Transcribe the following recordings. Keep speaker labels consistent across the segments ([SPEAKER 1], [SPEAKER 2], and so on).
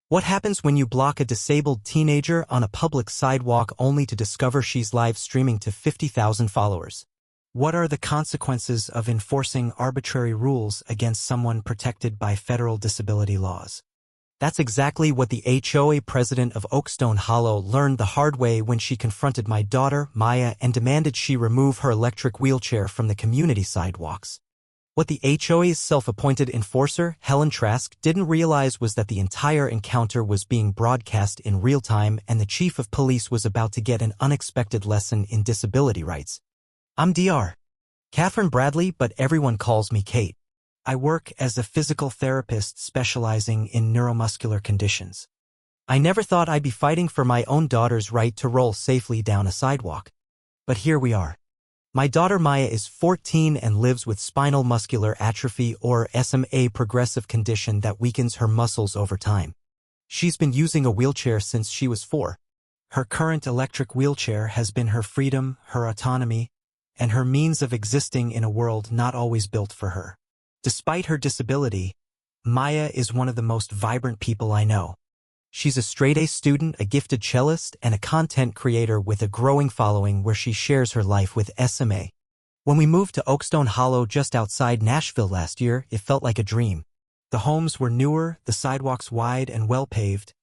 [SPEAKER 1] What happens when you block a disabled teenager on a public sidewalk only to discover she's live streaming to 50,000 followers? What are the consequences of enforcing arbitrary rules against someone protected by federal disability laws? That's exactly what the HOA president of Oakstone Hollow learned the hard way when she confronted my daughter, Maya, and demanded she remove her electric wheelchair from the community sidewalks. What the HOA's self-appointed enforcer, Helen Trask, didn't realize was that the entire encounter was being broadcast in real time and the chief of police was about to get an unexpected lesson in disability rights. I'm Dr. Catherine Bradley, but everyone calls me Kate. I work as a physical therapist specializing in neuromuscular conditions. I never thought I'd be fighting for my own daughter's right to roll safely down a sidewalk. But here we are. My daughter Maya is 14 and lives with spinal muscular atrophy or SMA, progressive condition that weakens her muscles over time. She's been using a wheelchair since she was 4. Her current electric wheelchair has been her freedom, her autonomy, and her means of existing in a world not always built for her. Despite her disability, Maya is one of the most vibrant people I know. She's a straight-A student, a gifted cellist, and a content creator with a growing following where she shares her life with SMA. When we moved to Oakstone Hollow just outside Nashville last year, it felt like a dream. The homes were newer, the sidewalks wide and well-paved,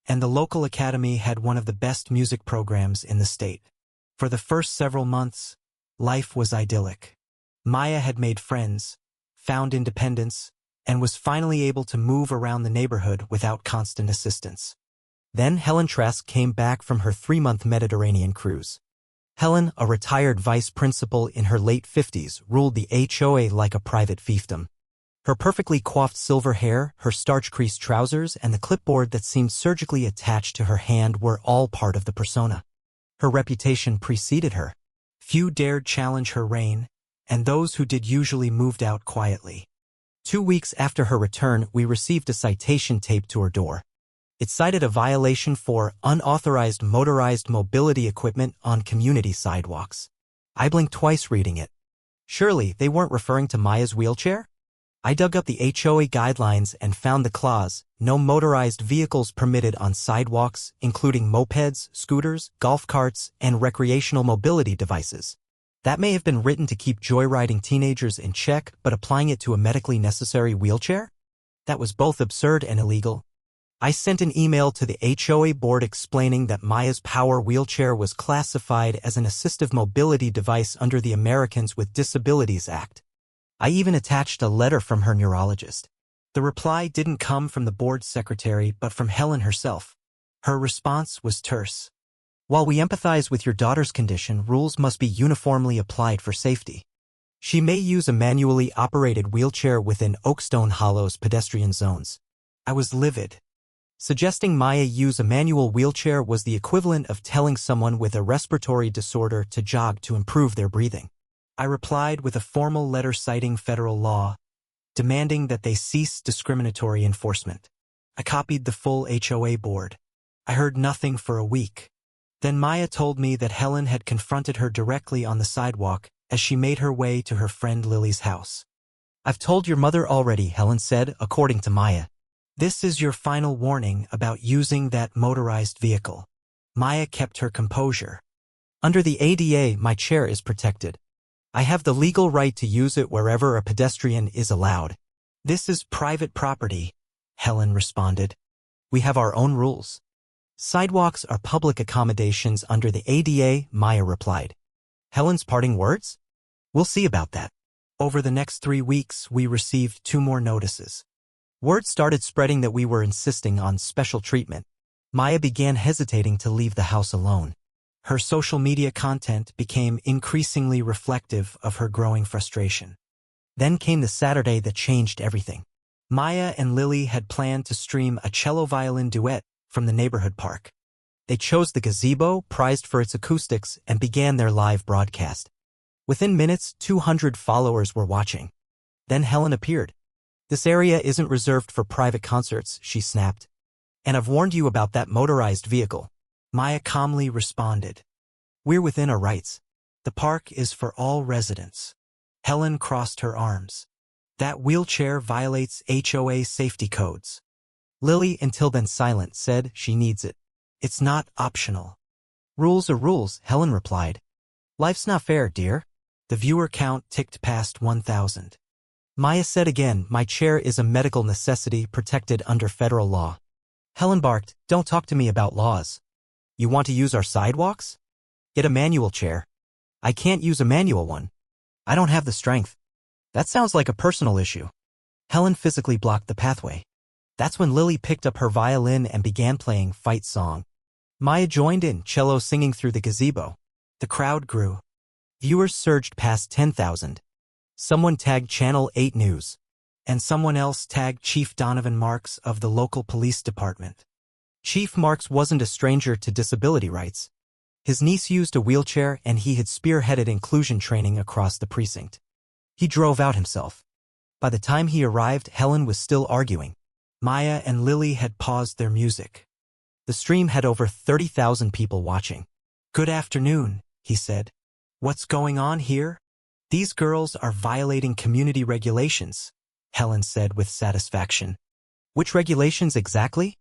[SPEAKER 1] and the local academy had one of the best music programs in the state. For the first several months, life was idyllic. Maya had made friends, found independence, and was finally able to move around the neighborhood without constant assistance. Then Helen Trask came back from her 3-month Mediterranean cruise. Helen, a retired vice principal in her late 50s, ruled the HOA like a private fiefdom. Her perfectly coiffed silver hair, her starch-creased trousers, and the clipboard that seemed surgically attached to her hand were all part of the persona. Her reputation preceded her. Few dared challenge her reign, and those who did usually moved out quietly. 2 weeks after her return, we received a citation taped to her door. It cited a violation for unauthorized motorized mobility equipment on community sidewalks. I blinked twice reading it. Surely they weren't referring to Maya's wheelchair? I dug up the HOA guidelines and found the clause, no motorized vehicles permitted on sidewalks, including mopeds, scooters, golf carts, and recreational mobility devices. That may have been written to keep joyriding teenagers in check, but applying it to a medically necessary wheelchair? That was both absurd and illegal. I sent an email to the HOA board explaining that Maya's power wheelchair was classified as an assistive mobility device under the Americans with Disabilities Act. I even attached a letter from her neurologist. The reply didn't come from the board's secretary, but from Helen herself. Her response was terse. While we empathize with your daughter's condition, rules must be uniformly applied for safety. She may use a manually operated wheelchair within Oakstone Hollow's pedestrian zones. I was livid. Suggesting Maya use a manual wheelchair was the equivalent of telling someone with a respiratory disorder to jog to improve their breathing. I replied with a formal letter citing federal law, demanding that they cease discriminatory enforcement. I copied the full HOA board. I heard nothing for a week. Then Maya told me that Helen had confronted her directly on the sidewalk as she made her way to her friend Lily's house. I've told your mother already, Helen said, according to Maya. This is your final warning about using that motorized vehicle. Maya kept her composure. Under the ADA, my chair is protected. I have the legal right to use it wherever a pedestrian is allowed. This is private property, Helen responded. We have our own rules. Sidewalks are public accommodations under the ADA, Maya replied. Helen's parting words? We'll see about that. Over the next 3 weeks, we received 2 more notices. Word started spreading that we were insisting on special treatment. Maya began hesitating to leave the house alone. Her social media content became increasingly reflective of her growing frustration. Then came the Saturday that changed everything. Maya and Lily had planned to stream a cello-violin duet from the neighborhood park. They chose the gazebo, prized for its acoustics, and began their live broadcast. Within minutes, 200 followers were watching. Then Helen appeared. This area isn't reserved for private concerts, she snapped. And I've warned you about that motorized vehicle. Maya calmly responded. We're within our rights. The park is for all residents. Helen crossed her arms. That wheelchair violates HOA safety codes. Lily, until then silent, said she needs it. It's not optional. Rules are rules, Helen replied. Life's not fair, dear. The viewer count ticked past 1,000. Maya said again, my chair is a medical necessity protected under federal law. Helen barked, don't talk to me about laws. You want to use our sidewalks? Get a manual chair. I can't use a manual one. I don't have the strength. That sounds like a personal issue. Helen physically blocked the pathway. That's when Lily picked up her violin and began playing Fight Song. Maya joined in, cello singing through the gazebo. The crowd grew. Viewers surged past 10,000. Someone tagged Channel 8 News. And someone else tagged Chief Donovan Marks of the local police department. Chief Marks wasn't a stranger to disability rights. His niece used a wheelchair and he had spearheaded inclusion training across the precinct. He drove out himself. By the time he arrived, Helen was still arguing. Maya and Lily had paused their music. The stream had over 30,000 people watching. Good afternoon, he said. What's going on here? These girls are violating community regulations, Helen said with satisfaction. Which regulations exactly?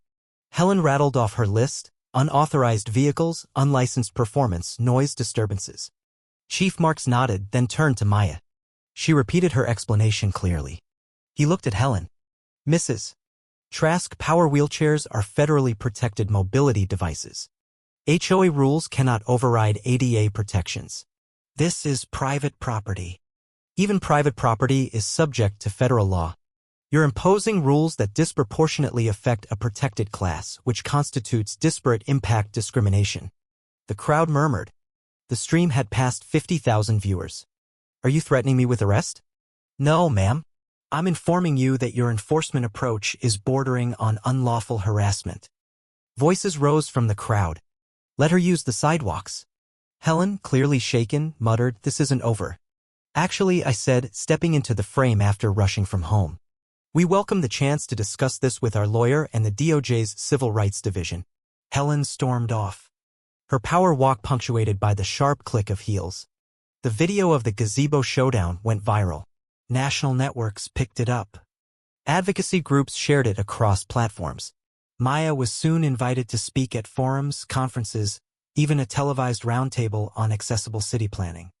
[SPEAKER 1] Helen rattled off her list: unauthorized vehicles, unlicensed performance, noise disturbances. Chief Marks nodded, then turned to Maya. She repeated her explanation clearly. He looked at Helen. Mrs. Trask, power wheelchairs are federally protected mobility devices. HOA rules cannot override ADA protections. This is private property. Even private property is subject to federal law. You're imposing rules that disproportionately affect a protected class, which constitutes disparate impact discrimination. The crowd murmured. The stream had passed 50,000 viewers. Are you threatening me with arrest? No, ma'am. I'm informing you that your enforcement approach is bordering on unlawful harassment. Voices rose from the crowd. Let her use the sidewalks. Helen, clearly shaken, muttered, this isn't over. Actually, I said, stepping into the frame after rushing from home. We welcome the chance to discuss this with our lawyer and the DOJ's Civil Rights Division. Helen stormed off. Her power walk punctuated by the sharp click of heels. The video of the gazebo showdown went viral. National networks picked it up. Advocacy groups shared it across platforms. Maya was soon invited to speak at forums, conferences, even a televised roundtable on accessible city planning.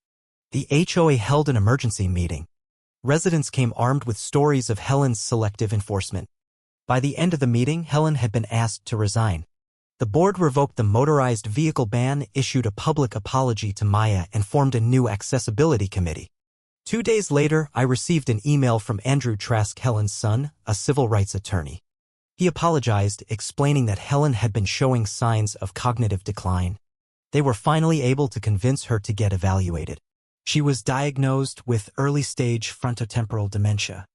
[SPEAKER 1] The HOA held an emergency meeting. Residents came armed with stories of Helen's selective enforcement. By the end of the meeting, Helen had been asked to resign. The board revoked the motorized vehicle ban, issued a public apology to Maya, and formed a new accessibility committee. 2 days later, I received an email from Andrew Trask, Helen's son, a civil rights attorney. He apologized, explaining that Helen had been showing signs of cognitive decline. They were finally able to convince her to get evaluated. She was diagnosed with early-stage frontotemporal dementia.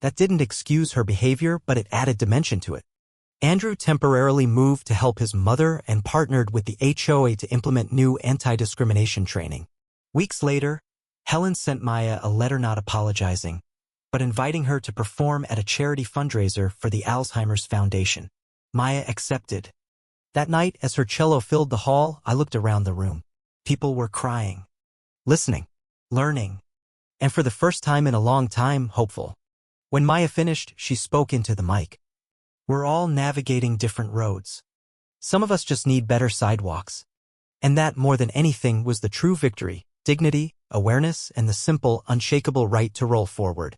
[SPEAKER 1] That didn't excuse her behavior, but it added dimension to it. Andrew temporarily moved to help his mother and partnered with the HOA to implement new anti-discrimination training. Weeks later, Helen sent Maya a letter not apologizing, but inviting her to perform at a charity fundraiser for the Alzheimer's Foundation. Maya accepted. That night, as her cello filled the hall, I looked around the room. People were crying, listening, learning, and for the first time in a long time, hopeful. When Maya finished, she spoke into the mic. We're all navigating different roads. Some of us just need better sidewalks. And that, more than anything, was the true victory: dignity, awareness, and the simple, unshakable right to roll forward.